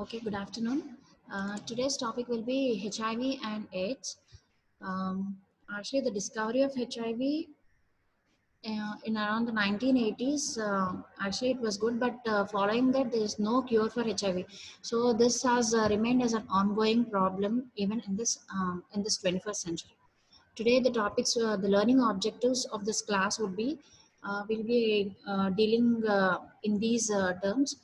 Okay, good afternoon. Today's topic will be HIV and AIDS. Um, Actually, the discovery of HIV in around the 1980s, actually it was good, but following that, there is no cure for HIV. So this has remained as an ongoing problem even in this 21st century. Today, the learning objectives of this class would be, we'll be dealing in these terms.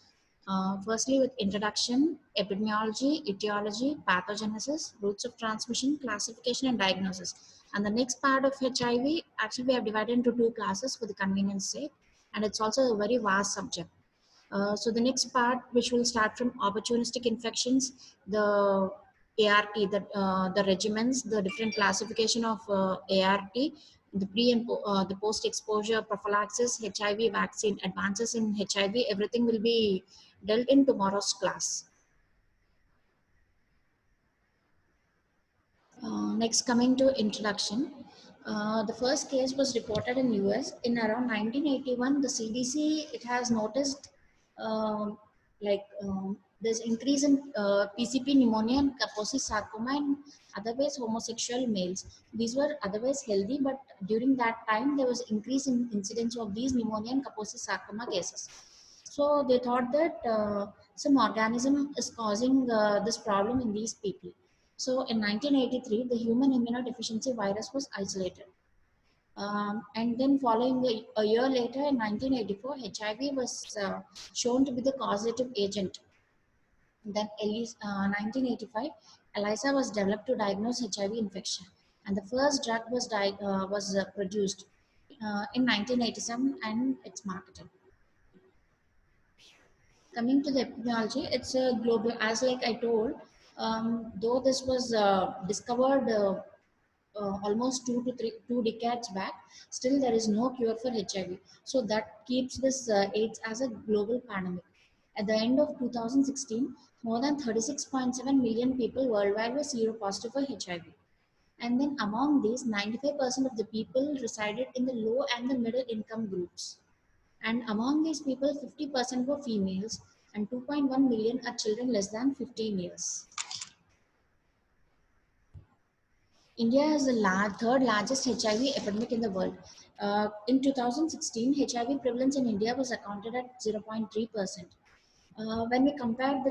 Firstly, with introduction, epidemiology, etiology, pathogenesis, routes of transmission, classification, and diagnosis. And the next part of HIV, actually, we have divided into two classes for the convenience sake, and it's also a very vast subject. So the next part, which will start from opportunistic infections, the ART, the regimens, the different classification of ART, the pre and the post-exposure prophylaxis, HIV vaccine, advances in HIV, everything will be dealt in tomorrow's class. Next, coming to introduction. The first case was reported in US in around 1981. The CDC it has noticed um, there's increase in PCP pneumonia and Kaposi sarcoma in otherwise homosexual males. These were otherwise healthy, but during that time there was increase in incidence of these pneumonia and Kaposi sarcoma cases. So they thought that some organism is causing this problem in these people. So in 1983, the human immunodeficiency virus was isolated. And then following a year later in 1984, HIV was shown to be the causative agent. Then 1985, ELISA was developed to diagnose HIV infection. And the first drug was produced in 1987 and it's marketed. Coming to the epidemiology, it's a global, as like I told, though this was discovered almost 2 decades back, still there is no cure for HIV. So that keeps this AIDS as a global pandemic. At the end of 2016, more than 36.7 million people worldwide were seropositive for HIV. And then among these, 95% of the people resided in the low and the middle income groups. And among these people, 50% were females, and 2.1 million are children less than 15 years. India is the third largest HIV epidemic in the world. In 2016, HIV prevalence in India was accounted at 0.3%. When we compare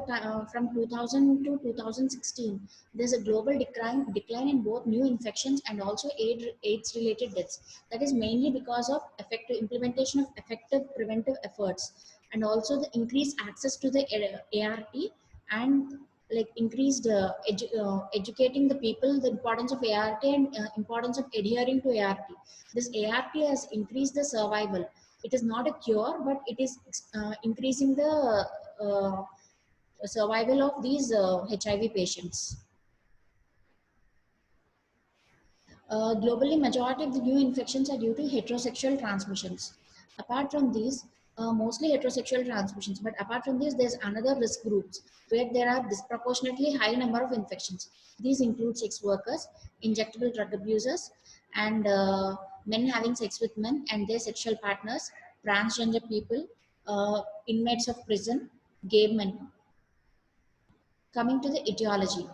from 2000 to 2016, there's a global decline in both new infections and also AIDS-related deaths. That is mainly because of effective implementation of effective preventive efforts, and also the increased access to the ART, and like increased educating the people the importance of ART and importance of adhering to ART. This ART has increased the survival. It is not a cure, but it is increasing the uh, survival of these HIV patients. Globally, majority of the new infections are due to heterosexual transmissions. Apart from these, mostly heterosexual transmissions, but apart from this, there's another risk groups where there are disproportionately high number of infections. These include sex workers, injectable drug abusers, and men having sex with men and their sexual partners, transgender people, inmates of prison, gay men. Coming to the etiology,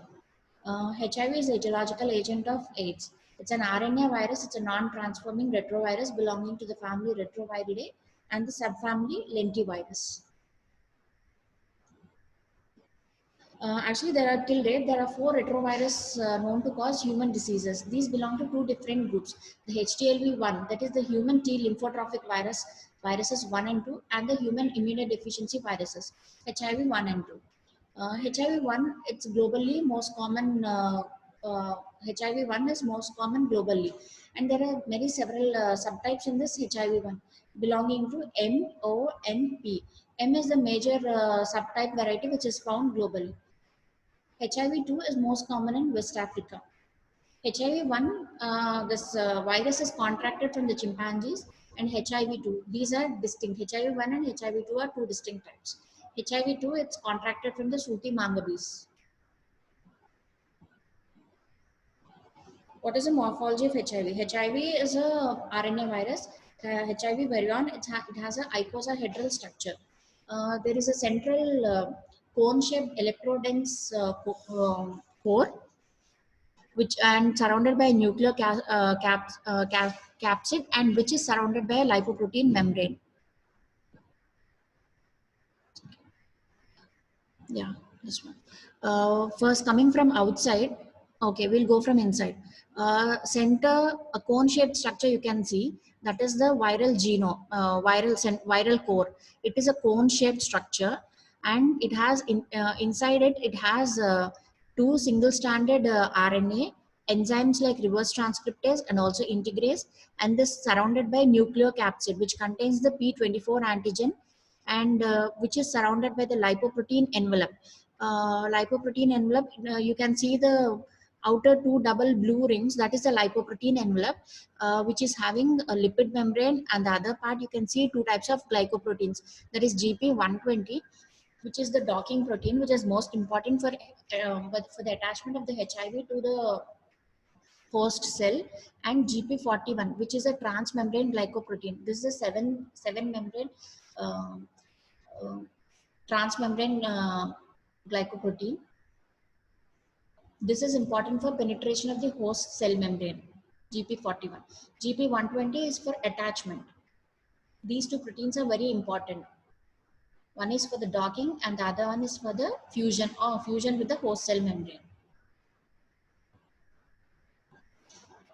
HIV is the etiological agent of AIDS. It's an RNA virus. It's a non-transforming retrovirus belonging to the family Retroviridae and the subfamily Lentivirus. Actually, there are till date there are 4 retrovirus known to cause human diseases. These belong to two different groups: the HTLV1, that is the human T lymphotrophic virus, viruses 1 and 2, and the human immunodeficiency viruses, HIV 1 and 2. HIV-1, it's globally most common. HIV-1 is most common globally, and there are many several subtypes in this HIV-1 belonging to M, O, N, P. M is the major subtype variety which is found globally. HIV-2 is most common in West Africa. HIV-1, this virus is contracted from the chimpanzees, and HIV-2, these are distinct. HIV-1 and HIV-2 are two distinct types. HIV-2, it's contracted from the Sooty Mangabees. What is the morphology of HIV? HIV is a RNA virus. HIV virion, it has a icosahedral structure. There is a central cone-shaped electrodense core, which and surrounded by a nuclear capsid, and which is surrounded by a lipoprotein membrane. Yeah, this one. First, coming from outside, okay, we'll go from inside. Center, a cone-shaped structure you can see, that is the viral genome, viral core. It is a cone-shaped structure, and it has inside it, it has two single-stranded RNA, enzymes like reverse transcriptase and also integrase, and this surrounded by nuclear capsid, which contains the P24 antigen, and which is surrounded by the lipoprotein envelope. Lipoprotein envelope, you can see the outer two double blue rings, that is the lipoprotein envelope, which is having a lipid membrane, and the other part you can see two types of glycoproteins, that is GP120, which is the docking protein, which is most important for the attachment of the HIV to the host cell, and GP41, which is a transmembrane glycoprotein. This is a seven membrane uh, uh, transmembrane glycoprotein. This is important for penetration of the host cell membrane, GP41. GP120 is for attachment. These two proteins are very important. One is for the docking and the other one is for the fusion with the host cell membrane.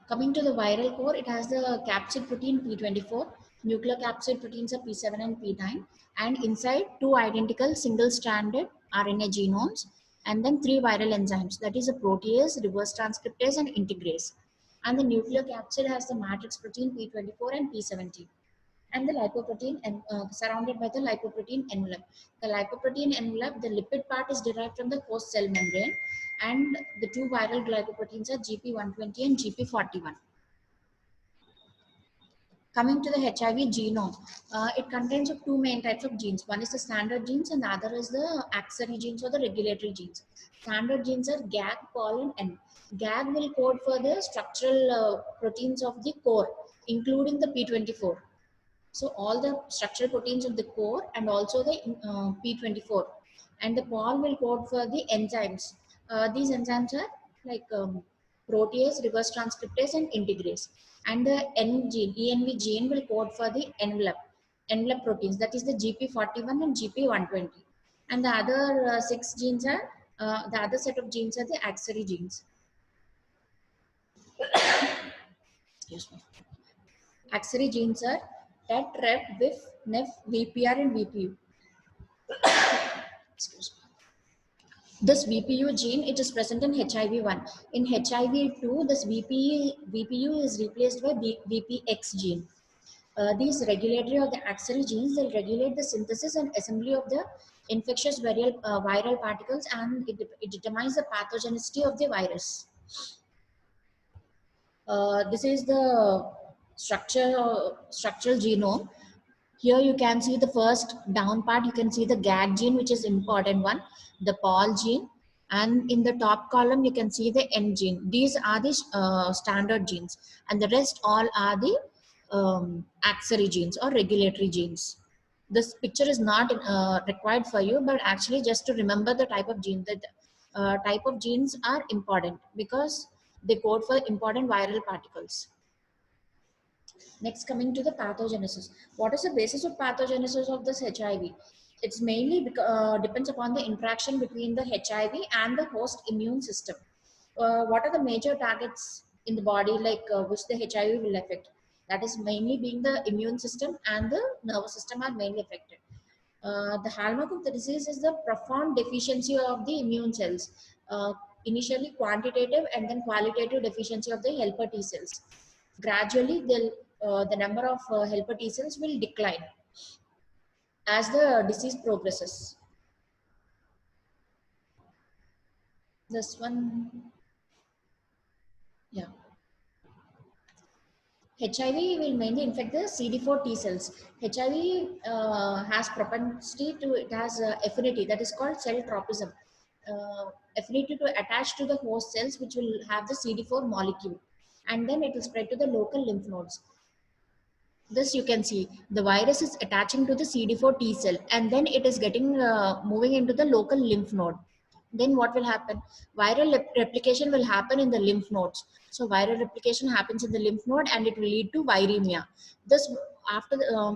Coming to the viral core, it has the capsid protein P24, nuclear capsid proteins are P7 and P9, and inside two identical single-stranded RNA genomes, and then three viral enzymes, that is a protease, reverse transcriptase, and integrase. And the nuclear capsid has the matrix protein P24 and P17, and the lipoprotein and surrounded by the lipoprotein envelope. The lipoprotein envelope, the lipid part is derived from the host cell membrane, and the two viral glycoproteins are GP120 and GP41. Coming to the HIV genome, it contains of two main types of genes. One is the standard genes and the other is the auxiliary genes or the regulatory genes. Standard genes are GAG, POL and N. GAG will code for the structural proteins of the core, including the P24. So all the structural proteins of the core and also the P24. And the POL will code for the enzymes. These enzymes are like protease, reverse transcriptase, and integrase. And the N gene, ENV gene will code for the envelope proteins. That is the GP41 and GP120. And the other six genes are, the other set of genes are the auxiliary genes. Excuse me. Auxiliary genes are TET, REP, WIF, NEF, VPR, and VPU. Excuse me. This VPU gene, it is present in HIV1. In HIV2, this VPU is replaced by VPX gene. These regulatory or the auxiliary genes, they regulate the synthesis and assembly of the infectious viral particles, and it determines the pathogenicity of the virus. This is the structural genome. Here you can see the first down part, you can see the GAG gene, which is important one, the POL gene, and in the top column you can see the N gene. These are the standard genes, and the rest all are the auxiliary genes or regulatory genes. This picture is not required for you, but actually just to remember the type of gene, that type of genes are important because they code for important viral particles. Next, coming to the pathogenesis. What is the basis of pathogenesis of this HIV? It's mainly depends upon the interaction between the HIV and the host immune system. What are the major targets in the body, like which the HIV will affect? That is mainly being the immune system and the nervous system are mainly affected. The hallmark of the disease is the profound deficiency of the immune cells. Initially quantitative and then qualitative deficiency of the helper T cells. Gradually, the number of helper T cells will decline as the disease progresses. This one, yeah. HIV will mainly infect the CD4 T cells. HIV has propensity to, it has affinity, that is called cell tropism. Affinity to attach to the host cells, which will have the CD4 molecule. And then it will spread to the local lymph nodes. This you can see the virus is attaching to the CD4 T cell, and then it is getting moving into the local lymph node. Then what will happen? Viral replication will happen in the lymph nodes. So viral replication happens in the lymph node, and it will lead to viremia. This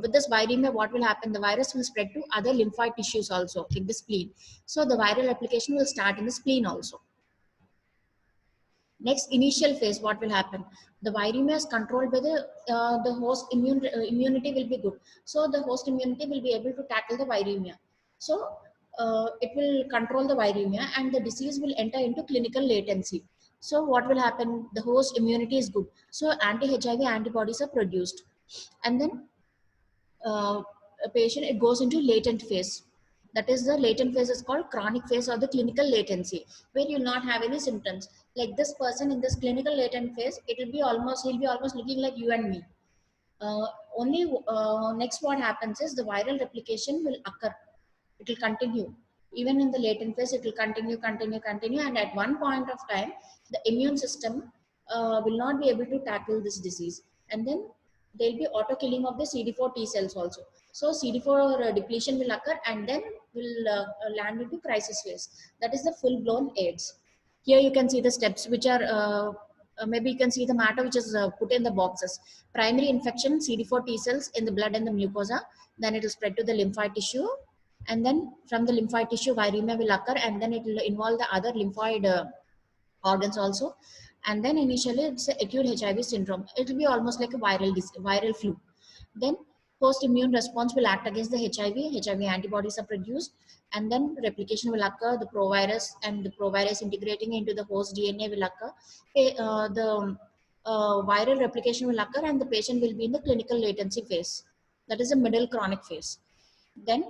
with this viremia, what will happen? The virus will spread to other lymphoid tissues also, like the spleen. So the viral replication will start in the spleen also. Next, initial phase, what will happen? The viremia is controlled by the host immunity will be good. So the host immunity will be able to tackle the viremia. So it will control the viremia, and the disease will enter into clinical latency. So what will happen? The host immunity is good. So anti-HIV antibodies are produced, and then a patient, it goes into latent phase. That is, the latent phase is called chronic phase or the clinical latency, where you will not have any symptoms. Like this person in this clinical latent phase, he'll be almost looking like you and me. Only next what happens is the viral replication will occur. It will continue. Even in the latent phase, it will continue. And at one point of time, the immune system will not be able to tackle this disease. And then there'll be auto killing of the CD4 T cells also. So CD4 depletion will occur, and then will land into crisis phase. That is the full-blown AIDS. Here you can see the steps, which are maybe you can see the matter which is put in the boxes. Primary infection, CD4 T cells in the blood and the mucosa. Then it will spread to the lymphoid tissue, and then from the lymphoid tissue viremia will occur, and then it will involve the other lymphoid organs also. And then initially it's a acute HIV syndrome. It will be almost like a viral flu. Then post immune response will act against the HIV antibodies are produced, and then replication will occur. The provirus and the provirus integrating into the host DNA will occur. The viral replication will occur, and the patient will be in the clinical latency phase. That is the middle chronic phase. Then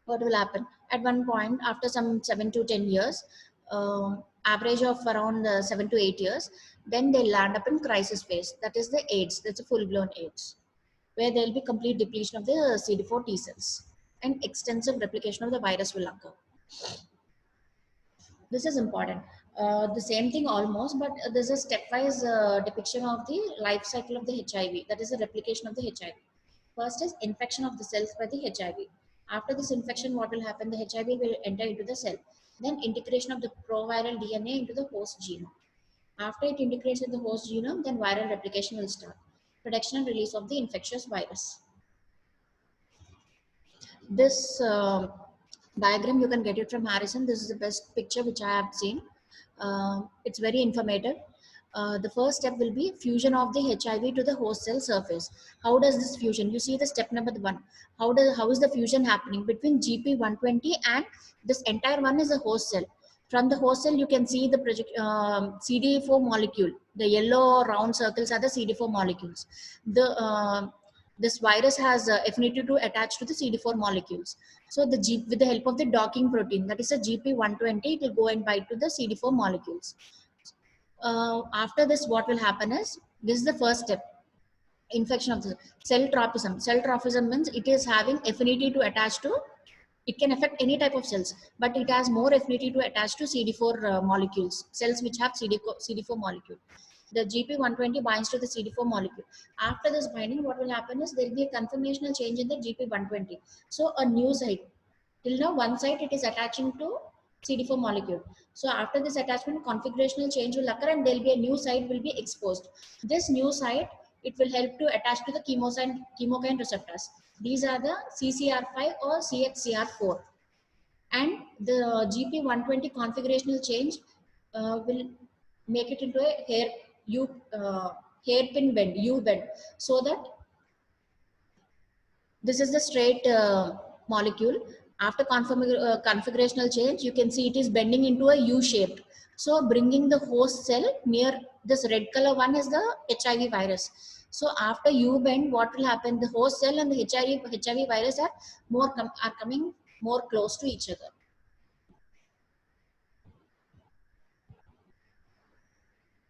what will happen? At one point, after some 7 to 10 years, average of around 7 to 8 years, then they land up in crisis phase. That is the AIDS. That's a full-blown AIDS, where there will be complete depletion of the CD4 T cells, and extensive replication of the virus will occur. This is important. The same thing almost, but there's a stepwise depiction of the life cycle of the HIV. That is the replication of the HIV. First is infection of the cells by the HIV. After this infection, what will happen? The HIV will enter into the cell. Then integration of the proviral DNA into the host genome. After it integrates with the host genome, then viral replication will start. Production and release of the infectious virus. This diagram, you can get it from Harrison. This is the best picture which I have seen. It's very informative. The first step will be fusion of the HIV to the host cell surface. How does this fusion? You see the step number 1. How is the fusion happening between GP120 and this entire one is a host cell. From the host cell, you can see the CD4 molecule. The yellow round circles are the CD4 molecules. This virus has affinity to attach to the CD4 molecules. So with the help of the docking protein, that is a GP120, it will go and bind to the CD4 molecules. After this, what will happen is, this is the first step, infection of the cell tropism. Cell tropism means it is having affinity to attach to, it can affect any type of cells, but it has more affinity to attach to CD4 molecules, cells which have CD4 molecule. The GP120 binds to the CD4 molecule. After this binding, what will happen is there will be a conformational change in the GP120. So a new site, till now one site it is attaching to CD4 molecule. So after this attachment, configurational change will occur, and there will be a new site will be exposed. This new site, it will help to attach to the chemokine receptors. These are the CCR5 or CXCR4. And the GP120 configurational change will make it into a hairpin bend, U bend, so that this is the straight molecule. After configurational change, you can see it is bending into a U shaped. So bringing the host cell near this red color one is the HIV virus. So after U bend, what will happen? The host cell and the HIV virus are coming more close to each other.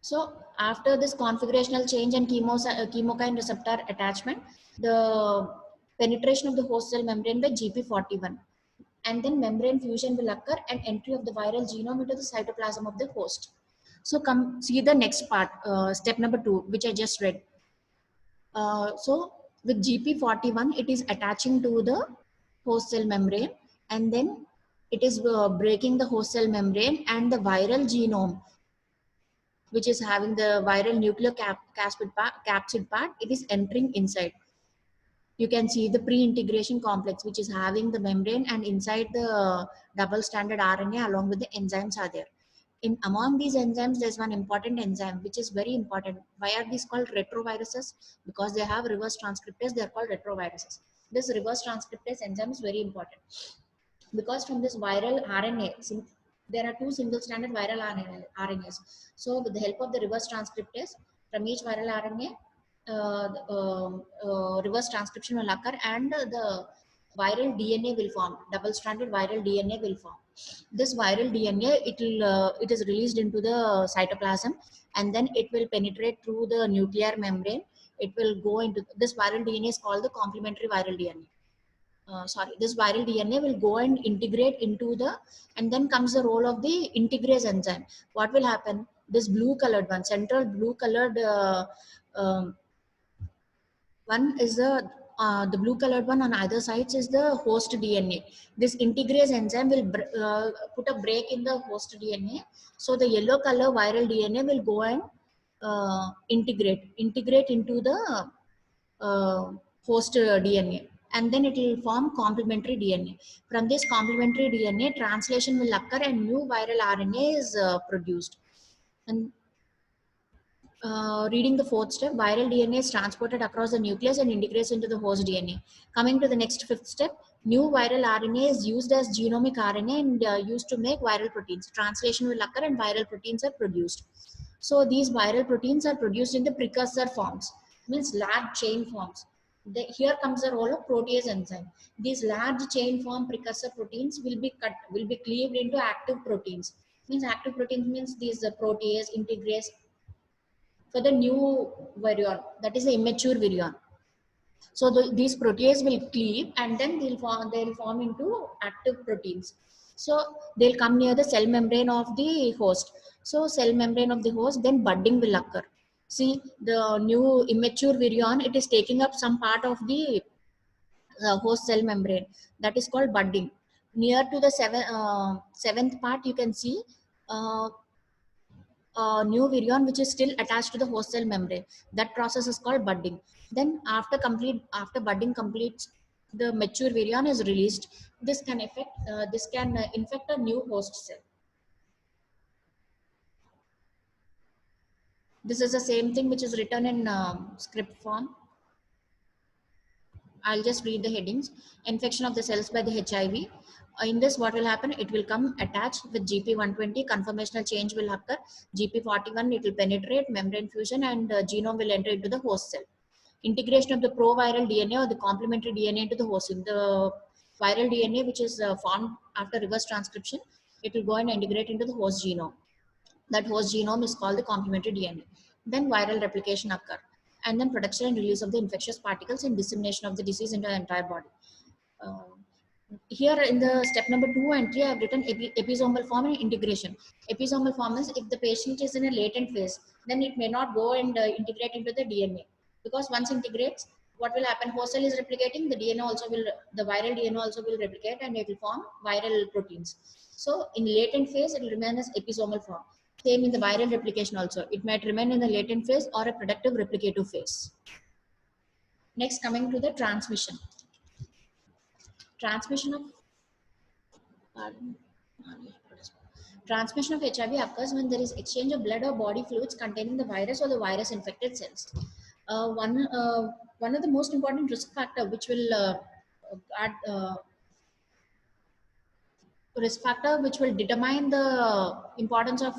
So after this configurational change and chemokine receptor attachment, the penetration of the host cell membrane by GP41, and then membrane fusion will occur and entry of the viral genome into the cytoplasm of the host. So come see the next part, step number 2, which I just read. So With GP41, it is attaching to the host cell membrane, and then it is breaking the host cell membrane, and the viral genome, which is having the viral nuclear capsid part, it is entering inside. You can see the pre-integration complex, which is having the membrane, and inside the double stranded RNA along with the enzymes are there. In among these enzymes, there's one important enzyme which is very important. Why are these called retroviruses? Because they have reverse transcriptase, they are called retroviruses. This reverse transcriptase enzyme is very important because from this viral RNA, there are two single stranded viral RNAs. So with the help of the reverse transcriptase, from each viral RNA, reverse transcription will occur, and the viral DNA will form. Double stranded viral DNA will form. This viral DNA, it is released into the cytoplasm, and then it will penetrate through the nuclear membrane. It will go into this viral DNA is called the complementary viral DNA. This viral DNA will go and integrate into the, and then comes the role of the integrase enzyme. What will happen? This blue colored one, central blue colored um, one is the blue colored one on either sides is the host DNA. This integrase enzyme will put a break in the host DNA. So the yellow color viral DNA will go and integrate into the host DNA, and then it will form complementary DNA. From this complementary DNA, translation will occur and new viral RNA is produced. And reading the fourth step, viral DNA is transported across the nucleus and integrates into the host DNA. Coming to the next fifth step, new viral RNA is used as genomic RNA and used to make viral proteins. Translation will occur and viral proteins are produced. So these viral proteins are produced in the precursor forms, means large chain forms. Here comes the role of protease enzyme. These large chain form precursor proteins will be cleaved into active proteins. Means active proteins means these protease, integrase, for the new virion, that is the immature virion. So these protease will cleave, and then they'll form into active proteins. So they'll come near the cell membrane of the host. So cell membrane of the host, then budding will occur. See, the new immature virion, it is taking up some part of the host cell membrane, that is called budding. Near to the seventh part, you can see uh, new virion which is still attached to the host cell membrane. That process is called budding. Then after budding completes, the mature virion is released. This can infect a new host cell. This is the same thing which is written in script form. I'll just read the headings. Infection of the cells by the HIV. In this, what will happen? It will come attached with GP120. Conformational change will occur. GP41, it will penetrate membrane fusion, and genome will enter into the host cell. Integration of the proviral DNA or the complementary DNA into the host cell. The viral DNA, which is formed after reverse transcription, it will go and integrate into the host genome. That host genome is called the complementary DNA. Then viral replication occur, and then production and release of the infectious particles and dissemination of the disease into the entire body. Uh, Here in the step number 2 and 3, I have written episomal form and integration. Episomal form is if the patient is in a latent phase, then it may not go and integrate into the DNA, because once integrates, what will happen? Host cell is replicating, the viral DNA also will replicate, and it will form viral proteins. So in latent phase, it will remain as episomal form. Same in the viral replication also. It might remain in the latent phase or a productive replicative phase. Next, coming to the transmission. Transmission of pardon, Transmission of HIV occurs when there is exchange of blood or body fluids containing the virus or the virus infected cells. One of the most important add, risk factor which will determine the importance of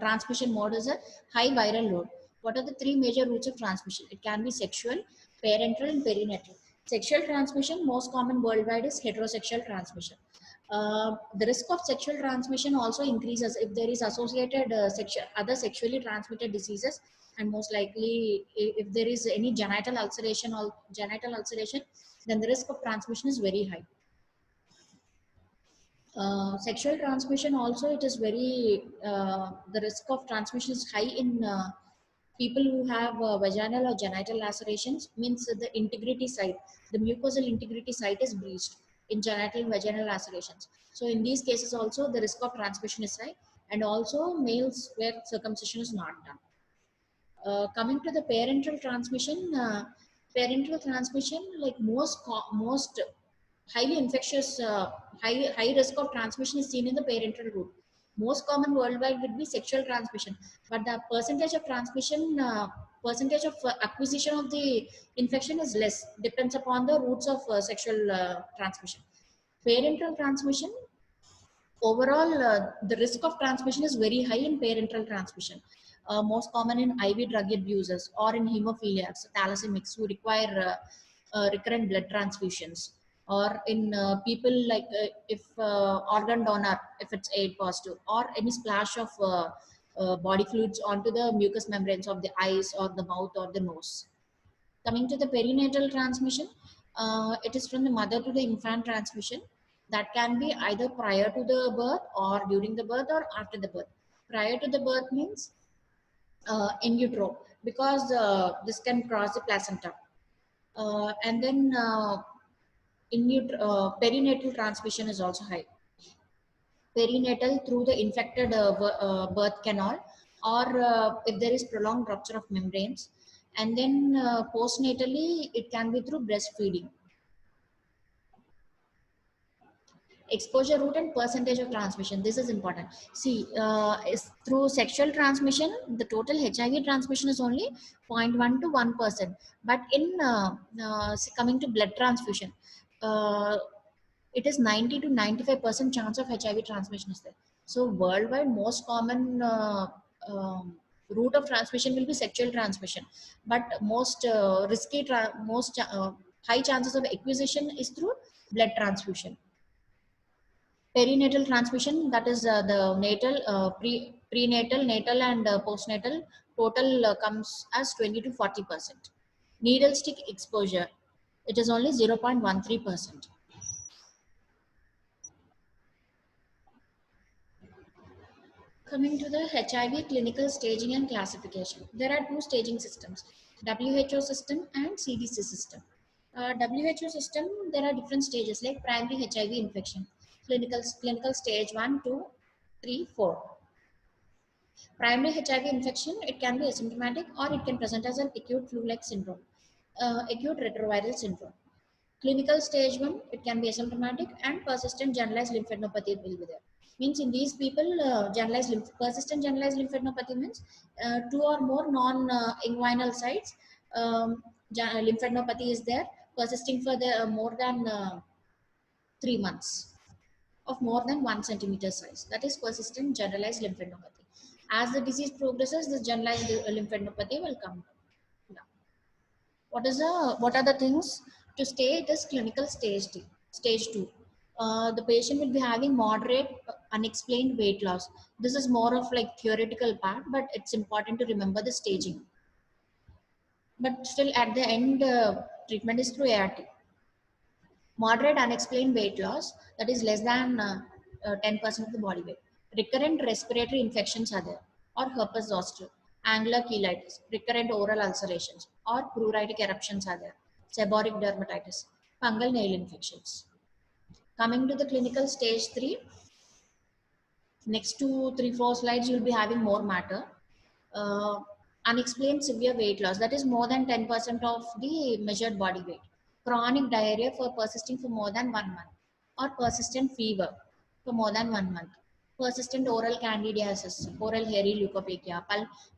transmission mode is a high viral load. What are the three major routes of transmission? It can be sexual, parental, and perinatal. Sexual transmission, most common worldwide, is heterosexual transmission. The risk of sexual transmission also increases if there is associated other sexually transmitted diseases, and most likely if there is any genital ulceration, then the risk of transmission is very high. Sexual transmission also, it is very the risk of transmission is high in People who have vaginal or genital lacerations means the integrity site, the mucosal integrity site is breached in genital and vaginal lacerations. So in these cases also the risk of transmission is high, and also males where circumcision is not done. Coming to the parental transmission, like most highly infectious, high risk of transmission is seen in the parental route. Most common worldwide would be sexual transmission, but the percentage of transmission, percentage of acquisition of the infection is less. Depends upon the routes of sexual transmission. Parental transmission, overall, the risk of transmission is very high in parental transmission. Most common in IV drug abusers or in hemophiliacs, thalassemics who require recurrent blood transfusions, or in people like if organ donor, if it's aid positive, or any splash of body fluids onto the mucous membranes of the eyes or the mouth or the nose. Coming to the perinatal transmission, it is from the mother to the infant transmission that can be either prior to the birth or during the birth or after the birth. Prior to the birth means in utero, because this can cross the placenta. And then perinatal transmission is also high. Perinatal through the infected birth canal, or if there is prolonged rupture of membranes. And then postnatally, it can be through breastfeeding. Exposure route and percentage of transmission, this is important. See, is through sexual transmission, the total HIV transmission is only 0.1 to 1%. But in coming to blood transfusion, uh, it is 90 to 95% chance of HIV transmission is there. So worldwide, most common route of transmission will be sexual transmission, but most most high chances of acquisition is through blood transfusion. Perinatal transmission, that is the natal, prenatal, natal, and postnatal, total comes as 20 to 40%. Needle stick exposure, it is only 0.13%. Coming to the HIV clinical staging and classification, there are two staging systems: WHO system and CDC system. WHO system, there are different stages like primary HIV infection, clinical stage 1, 2, 3, 4. Primary HIV infection, it can be asymptomatic or it can present as an acute flu-like syndrome, acute retroviral syndrome. Clinical stage 1, it can be asymptomatic and persistent generalized lymphadenopathy will be there. Means in these people, persistent generalized lymphadenopathy means two or more non-inguinal sites, lymphadenopathy is there, persisting for the more than 3 months, of more than 1 centimeter size. That is persistent generalized lymphadenopathy. As the disease progresses, this generalized lymphadenopathy will come down. Yeah. What are the things to stay this clinical stage 2? The patient will be having moderate unexplained weight loss. This is more of like theoretical part, but it's important to remember the staging. But still at the end, treatment is through ART. Moderate unexplained weight loss, that is less than 10% of the body weight. Recurrent respiratory infections are there, or herpes zoster, angular cheilitis, recurrent oral ulcerations, or pruritic eruptions are there, seborrheic dermatitis, fungal nail infections. Coming to the clinical stage 3, next 2, 3, 4 slides, you'll be having more matter. Uh, Unexplained severe weight loss, that is more than 10% of the measured body weight. Chronic diarrhea for persisting for more than 1 month, or persistent fever for more than 1 month. Persistent oral candidiasis, oral hairy leukopenia.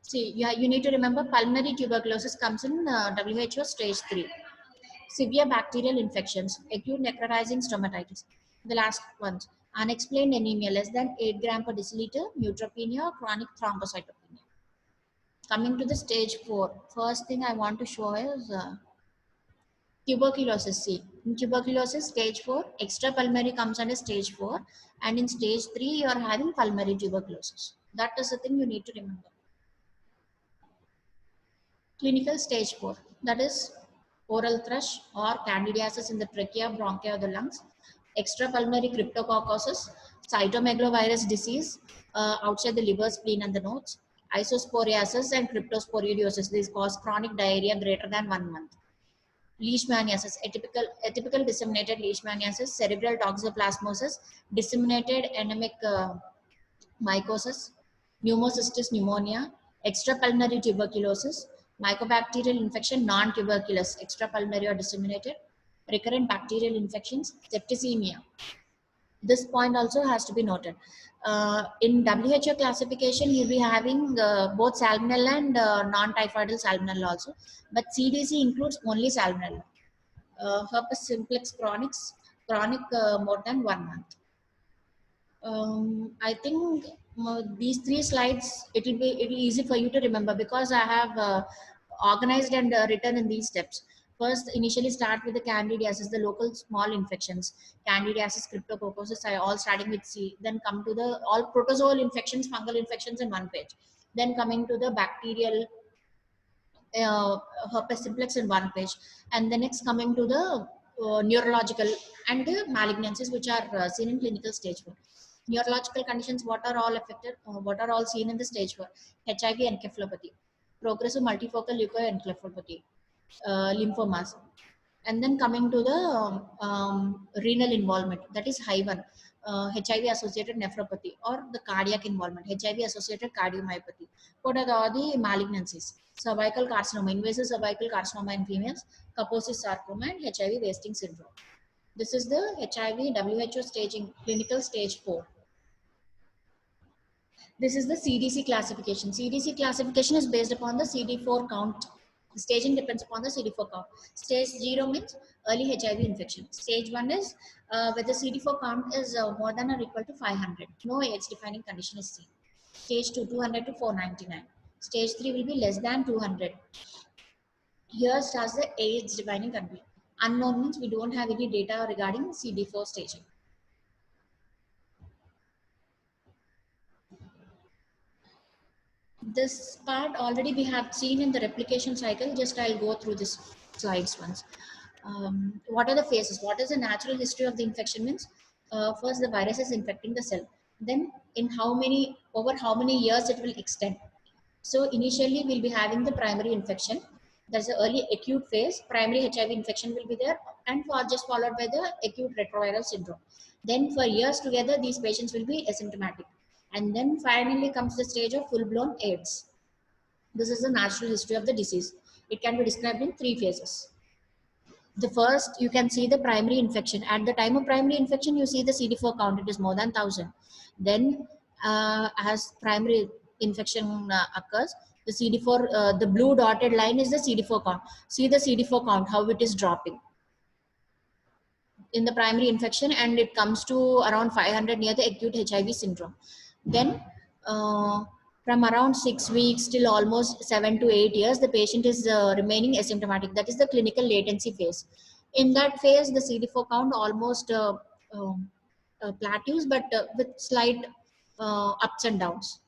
See, you need to remember pulmonary tuberculosis comes in WHO stage 3. Severe bacterial infections, acute necrotizing stomatitis. The last ones, unexplained anemia less than 8 gram per deciliter, neutropenia, chronic thrombocytopenia. Coming to the stage 4, first thing I want to show is tuberculosis. See, in tuberculosis stage 4, extrapulmonary comes under stage 4, and in stage 3 you are having pulmonary tuberculosis. That is the thing you need to remember. Clinical stage 4, that is oral thrush or candidiasis in the trachea, bronchi, or the lungs. Extrapulmonary cryptococcosis, cytomegalovirus disease outside the liver, spleen, and the nodes. Isosporiasis and cryptosporidiosis. These cause chronic diarrhea greater than 1 month. Leishmaniasis, atypical disseminated leishmaniasis, cerebral toxoplasmosis, disseminated anemic mycosis, pneumocystis pneumonia, extrapulmonary tuberculosis, mycobacterial infection, non-tuberculous, extrapulmonary or disseminated, recurrent bacterial infections, septicemia. This point also has to be noted. In WHO classification, you'll be having both salmonella and non-typhoidal salmonella also, but CDC includes only salmonella. Herpes simplex chronic more than 1 month. I think these three slides, it'll be easy for you to remember because I have organized and written in these steps. First, initially start with the candidiasis, the local small infections, candidiasis, cryptococcosis, all starting with C. Then come to the all protozoal infections, fungal infections in one page. Then coming to the bacterial uh, herpes simplex in one page, and the next coming to the neurological and the malignancies which are seen in clinical stage 4. Neurological conditions, what are all affected, what are all seen in the stage 4? HIV encephalopathy, progressive multifocal leukoencephalopathy, lymphomas, and then coming to the renal involvement, that is high one, HIV associated nephropathy or the cardiac involvement, HIV associated cardiomyopathy. What are the malignancies? Cervical carcinoma, invasive cervical carcinoma in females, Kaposi sarcoma, and HIV wasting syndrome. This is the HIV WHO staging, clinical stage 4. This is the CDC classification. CDC classification is based upon the CD4 count. The staging depends upon the CD4 count. Stage 0 means early HIV infection. Stage 1 is where the CD4 count is more than or equal to 500. No age defining condition is seen. Stage 2, 200 to 499. Stage 3 will be less than 200. Here starts the age defining condition. Unknown means we don't have any data regarding CD4 staging. This part already we have seen in the replication cycle. Just I'll go through this slides once. What are the phases? What is the natural history of the infection means? First, the virus is infecting the cell. Then, in over how many years it will extend. So initially, we'll be having the primary infection. There's an early acute phase. Primary HIV infection will be there, and just followed by the acute retroviral syndrome. Then, for years together, these patients will be asymptomatic. And then finally comes the stage of full-blown AIDS. This is the natural history of the disease. It can be described in 3 phases. The first, you can see the primary infection. At the time of primary infection, you see the CD4 count, it is more than 1000. Then as primary infection occurs, the CD4, the blue dotted line is the CD4 count. See the CD4 count, how it is dropping in the primary infection, and it comes to around 500 near the acute HIV syndrome. Then from around 6 weeks till almost 7 to 8 years, the patient is remaining asymptomatic. That is the clinical latency phase. In that phase, the CD4 count almost plateaus, but with slight ups and downs.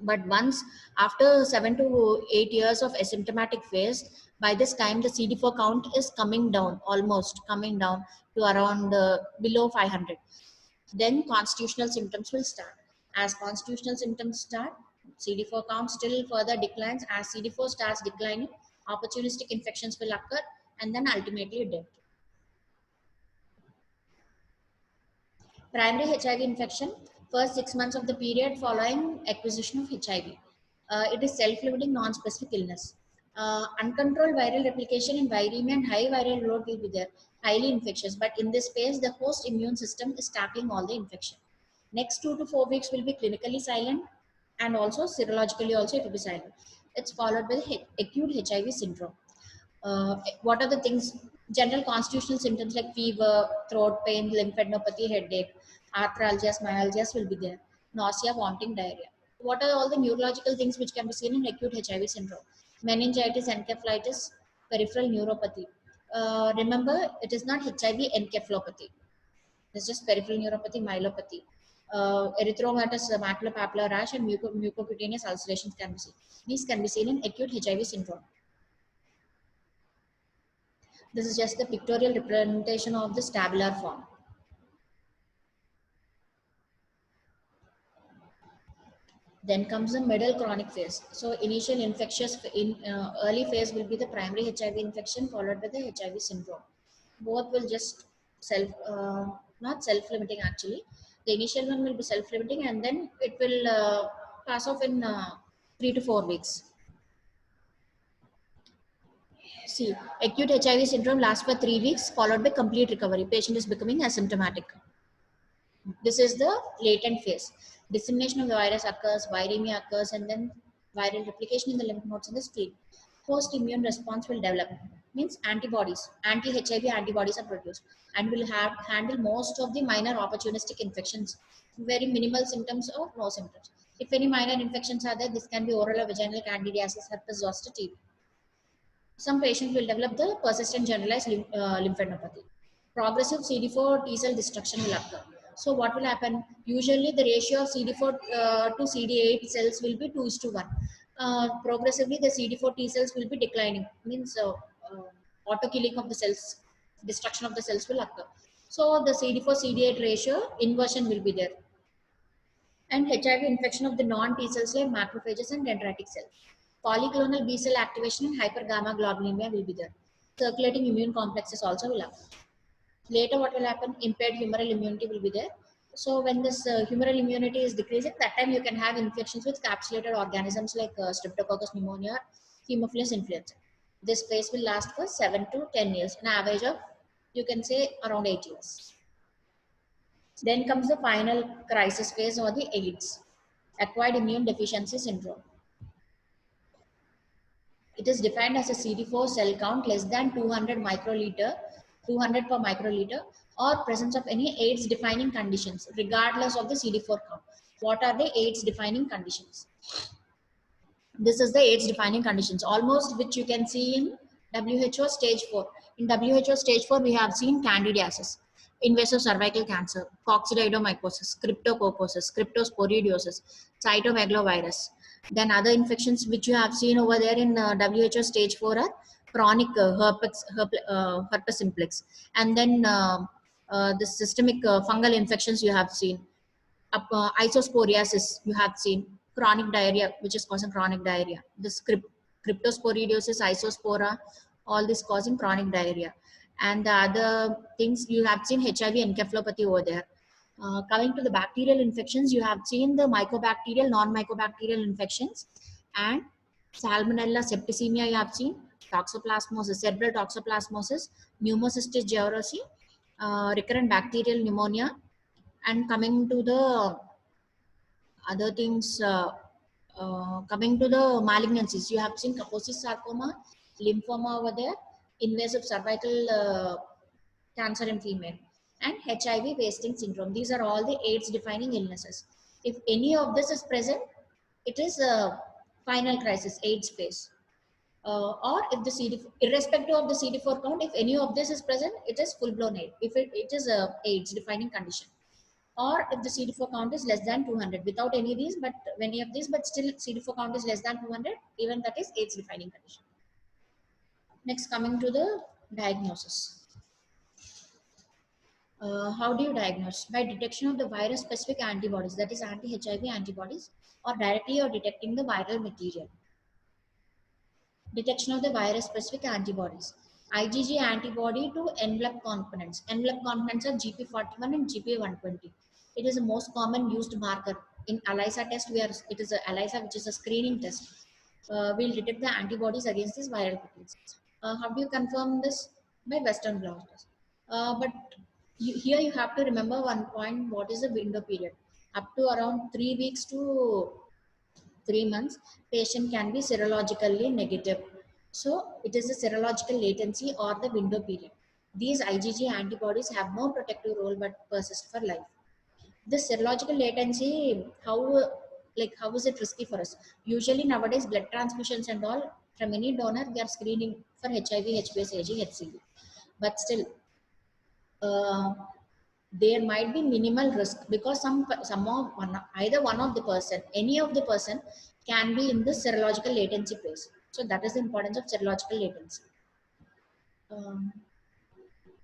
But once after 7 to 8 years of asymptomatic phase, by this time the CD4 count is coming down, almost coming down to around below 500. Then constitutional symptoms will start. As constitutional symptoms start, CD4 count still further declines. As CD4 starts declining, opportunistic infections will occur, and then ultimately death. Primary HIV infection, first 6 months of the period following acquisition of HIV. It is self-limiting non-specific illness. Uncontrolled viral replication in viremia and high viral load will be there, highly infectious. But in this phase, the host immune system is tackling all the infection. Next 2 to 4 weeks will be clinically silent, and also serologically also it will be silent. It's followed by the acute HIV syndrome. What are the things? General constitutional symptoms like fever, throat pain, lymphadenopathy, headache, arthralgias, myalgias will be there. Nausea, vomiting, diarrhea. What are all the neurological things which can be seen in acute HIV syndrome? Meningitis, encephalitis, peripheral neuropathy. Remember, it is not HIV encephalopathy. It's just peripheral neuropathy, myelopathy. Erythromatous maculopapular rash and mucocutaneous ulcerations can be seen. These can be seen in acute HIV syndrome. This is just the pictorial representation of the tabular form. Then comes the middle chronic phase. So initial infectious in early phase will be the primary HIV infection followed by the HIV syndrome. Both will just not self-limiting actually. The initial one will be self-limiting and then it will pass off in 3 to 4 weeks. See, acute HIV syndrome lasts for 3 weeks followed by complete recovery. Patient is becoming asymptomatic. This is the latent phase. Dissemination of the virus occurs, viremia occurs, and then viral replication in the lymph nodes in the spleen. Post-immune response will develop. Means antibodies, anti-HIV antibodies are produced and will have handle most of the minor opportunistic infections. Very minimal symptoms or no symptoms. If any minor infections are there, this can be oral or vaginal candidiasis, herpes zoster, TB. Some patients will develop the persistent generalized lymphadenopathy. Progressive CD4 T cell destruction will occur. So what will happen? Usually the ratio of CD4 to CD8 cells will be 2:1. Progressively the CD4 T cells will be declining. Means auto killing of the cells, destruction of the cells will occur. So the CD4 CD8 ratio inversion will be there. And HIV infection of the non-T cells like macrophages and dendritic cells. Polyclonal B cell activation and hypergamma-globulinemia will be there. Circulating immune complexes also will happen. Later, what will happen? Impaired humoral immunity will be there. So when this humoral immunity is decreasing, that time you can have infections with capsulated organisms like Streptococcus pneumonia, Haemophilus influenza. This phase will last for 7 to 10 years, an average of, you can say, around 8 years. Then comes the final crisis phase or the AIDS, acquired immune deficiency syndrome. It is defined as a CD4 cell count less than 200 microliter, 200 per microliter, or presence of any AIDS defining conditions, regardless of the CD4 count. What are the AIDS defining conditions? This is the AIDS defining conditions, almost which you can see in WHO stage 4. In WHO stage 4, we have seen candidiasis, invasive cervical cancer, coccidioidomycosis, cryptococcosis, cryptosporidiosis, cytomegalovirus. Then other infections which you have seen over there in WHO stage 4 are chronic herpes simplex. And then the systemic fungal infections you have seen. Isosporiasis you have seen, chronic diarrhea which is causing chronic diarrhea, this cryptosporidiosis, isospora, all this causing chronic diarrhea. And the other things you have seen HIV encephalopathy over there. Coming to the bacterial infections, you have seen the mycobacterial, non-mycobacterial infections, and Salmonella septicemia you have seen, toxoplasmosis, cerebral toxoplasmosis, pneumocystis jirovecii, recurrent bacterial pneumonia. And coming to the other things, coming to the malignancies, you have seen Kaposi sarcoma, lymphoma over there, invasive cervical cancer in female, and HIV wasting syndrome. These are all the AIDS defining illnesses. If any of this is present, it is a final crisis, AIDS phase. Or if the CD4, irrespective of the CD4 count, if any of this is present, it is full-blown AIDS. If it is a AIDS defining condition. Or if the CD4 count is less than 200, without any of these, but many of these, but still CD4 count is less than 200, even that is AIDS defining condition. Next, coming to the diagnosis. How do you diagnose? By detection of the virus specific antibodies, that is anti-HIV antibodies, or directly you're detecting the viral material. Detection of the virus specific antibodies. IgG antibody to envelope components. Envelope components are GP41 and GP120. It is the most common used marker. In ELISA test, it is a ELISA, which is a screening test. We'll detect the antibodies against these viral proteins. How do you confirm this? By Western blot test. But here you have to remember one point, what is the window period? Up to around 3 weeks to 3 months, patient can be serologically negative. So it is the serological latency or the window period. These IgG antibodies have no protective role but persist for life. This serological latency, how is it risky for us? Usually nowadays blood transfusions and all from any donor, we are screening for HIV, HBs, AG, HCV. But still, there might be minimal risk because either one of the person, any of the person can be in the serological latency phase. So that is the importance of serological latency.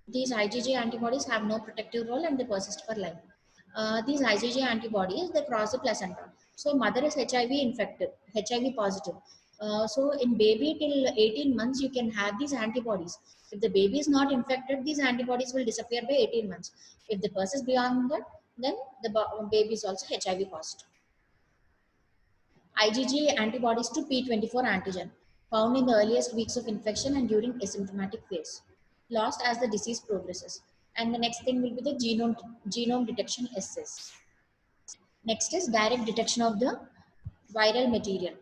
These IgG antibodies have no protective role and they persist for life. These IgG antibodies, they cross the placenta. So mother is HIV infected, HIV positive. So in baby till 18 months, you can have these antibodies. If the baby is not infected, these antibodies will disappear by 18 months. If the person is beyond that, then the baby is also HIV positive. IgG antibodies to P24 antigen, found in the earliest weeks of infection and during asymptomatic phase, lost as the disease progresses. And the next thing will be the genome detection assays. Next is direct detection of the viral material.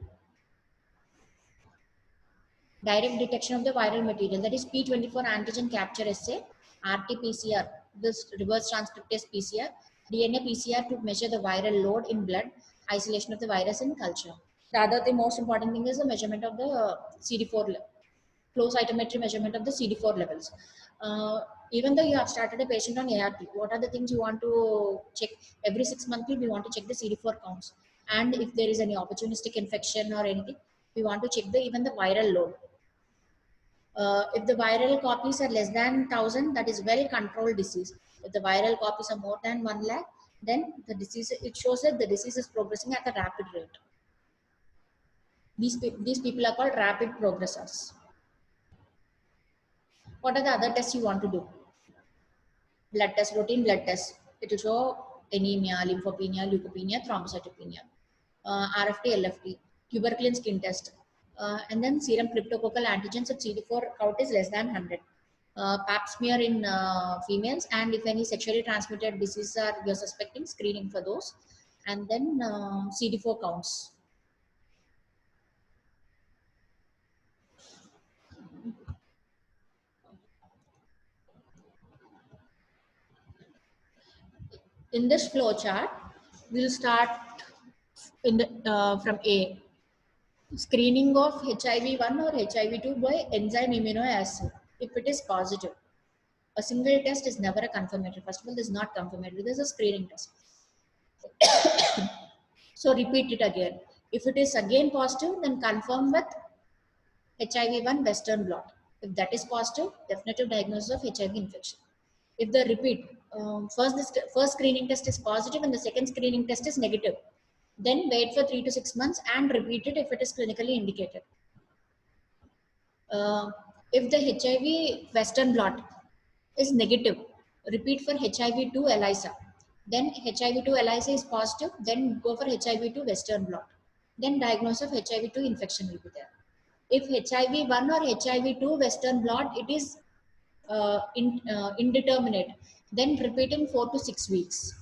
Direct detection of the viral material, that is P24 antigen capture assay, RT-PCR, this reverse transcriptase PCR, DNA PCR to measure the viral load in blood, isolation of the virus in culture. The most important thing is the measurement of the CD4, flow cytometry measurement of the CD4 levels. Even though you have started a patient on ART, what are the things you want to check? Every 6 months, we want to check the CD4 counts. And if there is any opportunistic infection or anything, we want to check even the viral load. If the viral copies are less than 1000, that is well controlled disease. If the viral copies are more than 1 lakh, then the disease, it shows that the disease is progressing at a rapid rate. These people are called rapid progressors. What are the other tests you want to do? Blood test, routine blood test. It will show anemia, lymphopenia, leukopenia, thrombocytopenia, RFT, LFT, tuberculin skin test, and then serum cryptococcal antigens if CD4 count is less than 100. Pap smear in females, and if any sexually transmitted diseases are you're suspecting, screening for those, and then CD4 counts. In this flow chart, we'll start in the from A. Screening of HIV-1 or HIV-2 by enzyme immunoassay. If it is positive, a single test is never a confirmatory. First of all, this is not confirmatory. This is a screening test. So repeat it again. If it is again positive, then confirm with HIV-1 Western blot. If that is positive, definitive diagnosis of HIV infection. If the repeat, first screening test is positive and the second screening test is negative, then wait for 3 to 6 months and repeat it if it is clinically indicated. If the HIV Western blot is negative, repeat for HIV-2 ELISA. Then HIV-2 ELISA is positive, then go for HIV-2 Western blot. Then diagnosis of HIV-2 infection will be there. If HIV-1 or HIV-2 Western blot, it is indeterminate, then repeat in 4 to 6 weeks.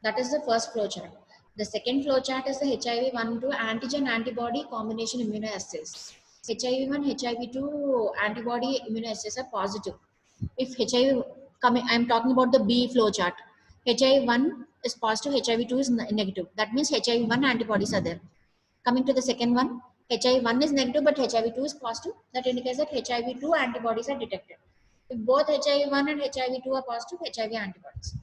That is the first flowchart. The second flowchart is the HIV-1-2 antigen antibody combination immunoassays. HIV-1, HIV-2 antibody immunoassays are positive. If HIV coming, I am talking about the B flowchart. HIV-1 is positive, HIV-2 is negative. That means HIV-1 antibodies are there. Coming to the second one, HIV-1 is negative but HIV-2 is positive. That indicates that HIV-2 antibodies are detected. If both HIV-1 and HIV-2 are positive, HIV antibodies.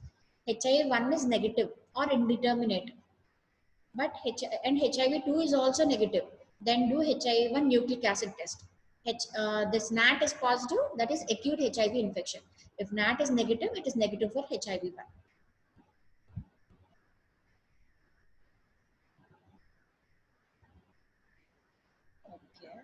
HIV-1 is negative or indeterminate, but HIV-2 is also negative. Then do HIV-1 nucleic acid test. This NAT is positive, that is acute HIV infection. If NAT is negative, it is negative for HIV-1. Okay.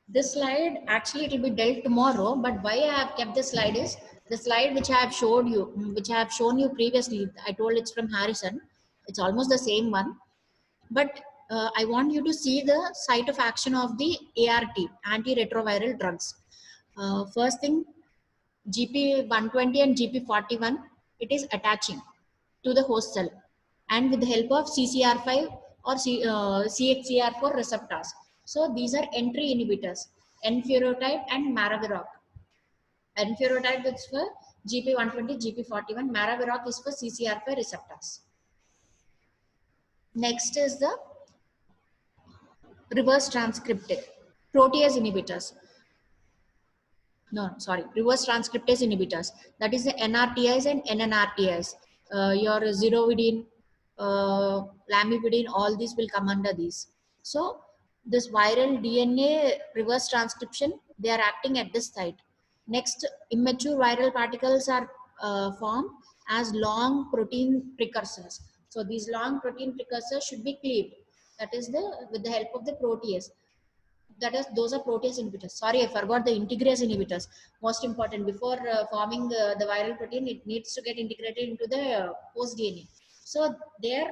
This slide, actually it will be dealt tomorrow, but why I have kept this slide is, the slide which I have showed you, which I have shown you previously, I told it's from Harrison. It's almost the same one, but I want you to see the site of action of the ART, antiretroviral drugs. First thing, GP120 and GP41, it is attaching to the host cell, and with the help of CCR5 or CXCR4 receptors. So these are entry inhibitors, enfurotype and maraviroc. Enfurotype is for GP120, GP41, maraviroc is for CCR5 receptors. Next is the reverse transcriptase, protease inhibitors. No, sorry, reverse transcriptase inhibitors. That is the NRTIs and NNRTIs. Your zirovidine, lamivudine, all these will come under these. So this viral DNA reverse transcription, they are acting at this site. Next, immature viral particles are formed as long protein precursors. So these long protein precursors should be cleaved. That is with the help of the protease. That is, those are protease inhibitors. Sorry, I forgot the integrase inhibitors. Most important, before forming the viral protein, it needs to get integrated into the host DNA. So there,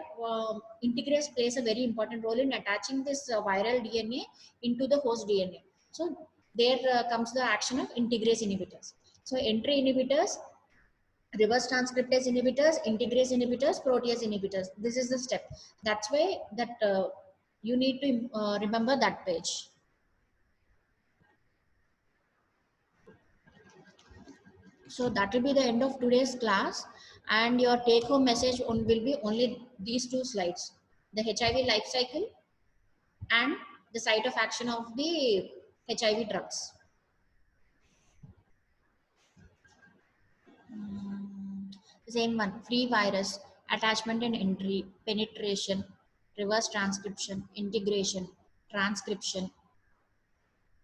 integrase plays a very important role in attaching this viral DNA into the host DNA. So there comes the action of integrase inhibitors. So entry inhibitors, reverse transcriptase inhibitors, integrase inhibitors, protease inhibitors. This is the step. That's why that you need to remember that page. So that will be the end of today's class, and your take home message will be only these two slides: the HIV life cycle and the site of action of the HIV drugs. The same one: free virus, attachment and entry, penetration, reverse transcription, integration, transcription,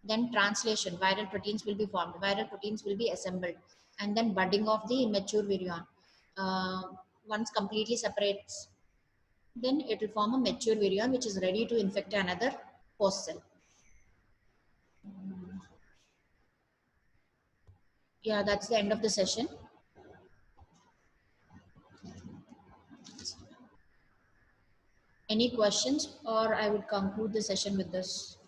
then translation. Viral proteins will be formed, viral proteins will be assembled, and then budding of the immature virion. Once completely separates, then it will form a mature virion which is ready to infect another host cell. Yeah, that's the end of the session. Any questions, or I would conclude the session with this?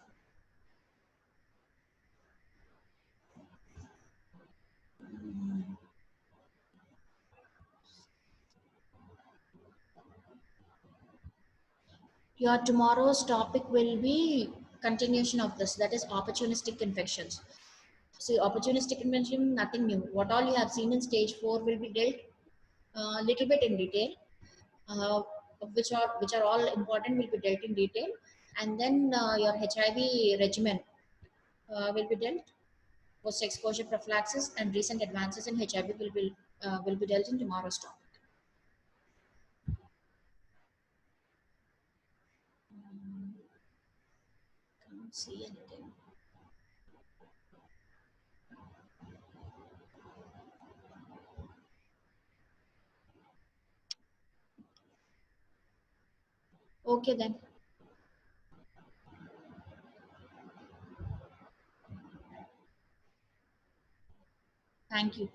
Your tomorrow's topic will be continuation of this, that is opportunistic infections. See, opportunistic infection, nothing new. What all you have seen in stage 4 will be dealt a little bit in detail, uh, which are all important will be dealt in detail, and then your HIV regimen will be dealt. Post exposure prophylaxis and recent advances in HIV will be dealt in tomorrow's talk. Can't see anything. Okay then. Thank you.